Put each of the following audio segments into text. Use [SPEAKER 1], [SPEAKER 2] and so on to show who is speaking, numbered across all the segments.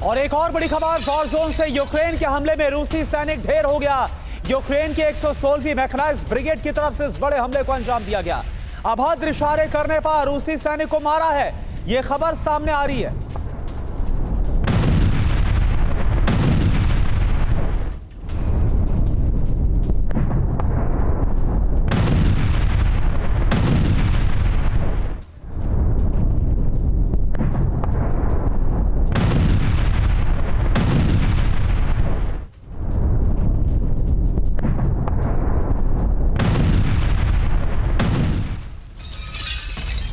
[SPEAKER 1] और एक और बड़ी खबर, वॉर जोन से यूक्रेन के हमले में रूसी सैनिक ढेर हो गया। यूक्रेन के 116वीं मैकेनाइज्ड ब्रिगेड की तरफ से इस बड़े हमले को अंजाम दिया गया। अभद्र इशारे करने पर रूसी सैनिक को मारा है, यह खबर सामने आ रही है।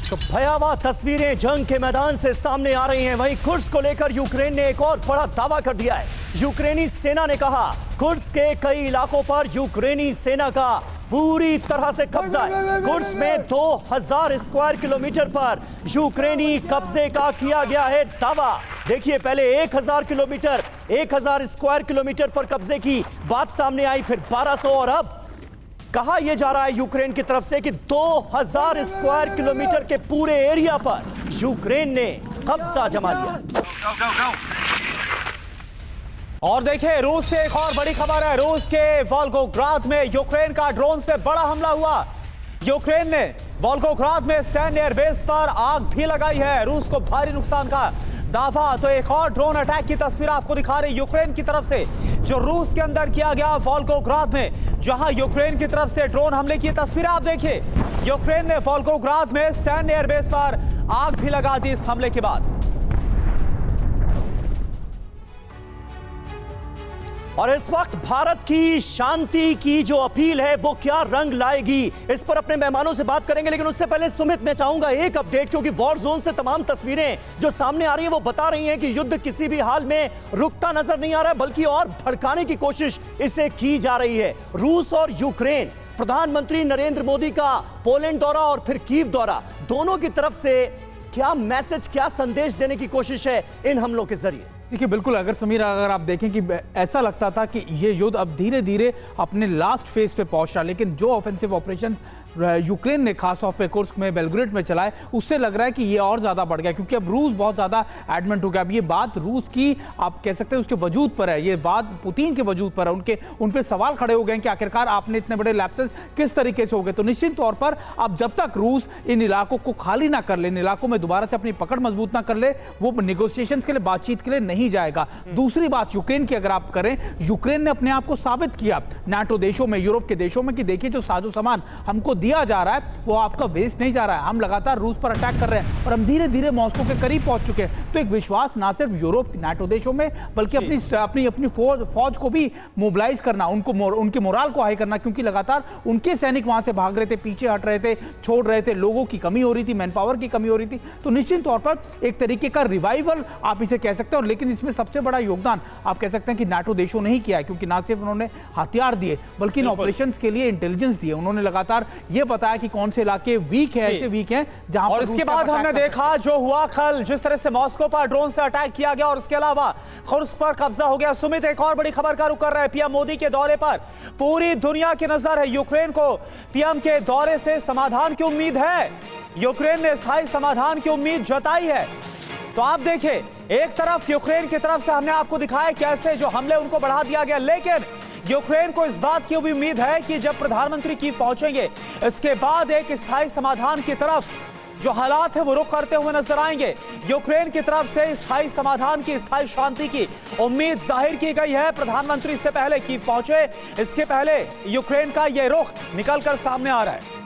[SPEAKER 2] तो भयावह तस्वीरें जंग के मैदान से सामने आ रही हैं। वहीं कुर्स्क को लेकर यूक्रेन ने एक और बड़ा दावा कर दिया है। यूक्रेनी सेना ने कहा कुर्स्क के कई इलाकों पर यूक्रेनी सेना का पूरी तरह से कब्जा है। कुर्स्क में 2000 स्क्वायर किलोमीटर पर यूक्रेनी कब्जे का किया गया है दावा। देखिए, पहले 1000 स्क्वायर किलोमीटर पर कब्जे की बात सामने आई, फिर 1200 और अब कहा यह जा रहा है यूक्रेन की तरफ से कि 2000 स्क्वायर किलोमीटर के पूरे एरिया पर यूक्रेन ने कब्जा जमा लिया।
[SPEAKER 1] और देखिए, रूस से एक और बड़ी खबर है। रूस के वोल्गोग्राद में यूक्रेन का ड्रोन से बड़ा हमला हुआ। यूक्रेन ने वोल्गोग्राद में सैन्य एयरबेस पर आग भी लगाई है। रूस को भारी नुकसान का दावा। तो एक और ड्रोन अटैक की तस्वीर आपको दिखा रही यूक्रेन की तरफ से, जो रूस के अंदर किया गया वोल्गोग्राद में, जहां यूक्रेन की तरफ से ड्रोन हमले की तस्वीर आप देखिए। यूक्रेन ने वोल्गोग्राद में सैन्य एयरबेस पर आग भी लगा दी इस हमले के बाद।
[SPEAKER 2] और इस वक्त भारत की शांति की जो अपील है वो क्या रंग लाएगी, इस पर अपने मेहमानों से बात करेंगे। लेकिन उससे पहले सुमित, मैं चाहूंगा एक अपडेट, क्योंकि वॉर जोन से तमाम तस्वीरें जो सामने आ रही हैं वो बता रही हैं कि युद्ध किसी भी हाल में रुकता नजर नहीं आ रहा है, बल्कि और भड़काने की कोशिश इसे की जा रही है। रूस और यूक्रेन, प्रधानमंत्री नरेंद्र मोदी का पोलैंड दौरा और फिर कीव दौरा, दोनों की तरफ से क्या मैसेज, क्या संदेश देने की कोशिश है इन हमलों के जरिए?
[SPEAKER 3] देखिए, बिल्कुल, अगर आप देखें कि ऐसा लगता था कि ये युद्ध अब धीरे धीरे अपने लास्ट फेज पे पहुंच रहा, लेकिन जो ऑफेंसिव ऑपरेशन यूक्रेन ने खासतौर पे कुर्स्क में, बेलग्रेड में चलाए, उससे लग रहा है कि ये और ज़्यादा बढ़ गया, क्योंकि अब रूस बहुत ज़्यादा एडमेंट हो गया। अब ये बात रूस की, आप कह सकते हैं, उसके वजूद पर है, ये बात पुतिन के वजूद पर है। उन पे सवाल खड़े हो गए कि आखिरकार आपने इतने बड़े लैप्सेस किस तरीके से हो गए। तो निश्चित तौर पर अब जब तक रूस इन इलाकों को खाली ना कर ले, इन इलाकों में दोबारा से अपनी पकड़ मजबूत ना कर ले, वो निगोशिएशन के लिए, बातचीत के लिए नहीं जाएगा। दूसरी बात यूक्रेन की अगर आप करें, यूक्रेन ने अपने आप को साबित किया नाटो देशों में, यूरोप के देशों में, कि देखिए जो साजो सामान हमको दिया जा रहा है वो आपका वेस्ट नहीं जा रहा है। हम लगातार रूस पर अटैक कर रहे हैं और हम धीरे धीरे मॉस्को के करीब पहुंच चुके हैं। तो एक विश्वास ना सिर्फ यूरोप, नाटो देशों में, बल्कि अपनी फौज को भी मोबिलाइज करना, उनके मोराल को हाई करना, क्योंकि लगातार उनके सैनिक वहां से भाग रहे थे, पीछे हट रहे थे, छोड़ रहे थे, लोगों की कमी हो रही थी, मैन पावर की कमी हो रही थी। तो निश्चित तौर पर एक तरीके का रिवाइवल आप इसे कह सकते हैं। लेकिन इसमें सबसे बड़ा योगदान आप कह सकते हैं कि नाटो देशों ने ही किया है, क्योंकि ना सिर्फ उन्होंने हथियार दिए बल्कि इन ऑपरेशंस के लिए इंटेलिजेंस दिए। उन्होंने लगातार यह बताया कि कौन से इलाके वीक है, ऐसे वीक हैं जहां
[SPEAKER 1] और इसके बाद हमने देखा जो हुआ कल, जिस तरह से मॉस्को पर ड्रोन से अटैक किया गया और उसके अलावा कुर्स्क पर कब्जा हो गया। सुमित, एक और बड़ी खबर का रुख कर रहे हैं। पीएम मोदी के दौरे पर पूरी दुनिया की नजर है। यूक्रेन को पीएम के दौरे से समाधान की उम्मीद है। यूक्रेन ने स्थायी समाधान की उम्मीद जताई है। तो आप देखिए, एक तरफ यूक्रेन की तरफ से हमने आपको दिखाया कैसे जो हमले उनको बढ़ा दिया गया, लेकिन यूक्रेन को इस बात की भी उम्मीद है कि जब प्रधानमंत्री कीव पहुंचेंगे, इसके बाद एक स्थायी समाधान की तरफ जो हालात है वो रुख करते हुए नजर आएंगे। यूक्रेन की तरफ से स्थायी समाधान की, स्थायी शांति की उम्मीद जाहिर की गई है। प्रधानमंत्री से पहले कीव पहुंचे, इसके पहले यूक्रेन का यह रुख निकलकर सामने आ रहा है।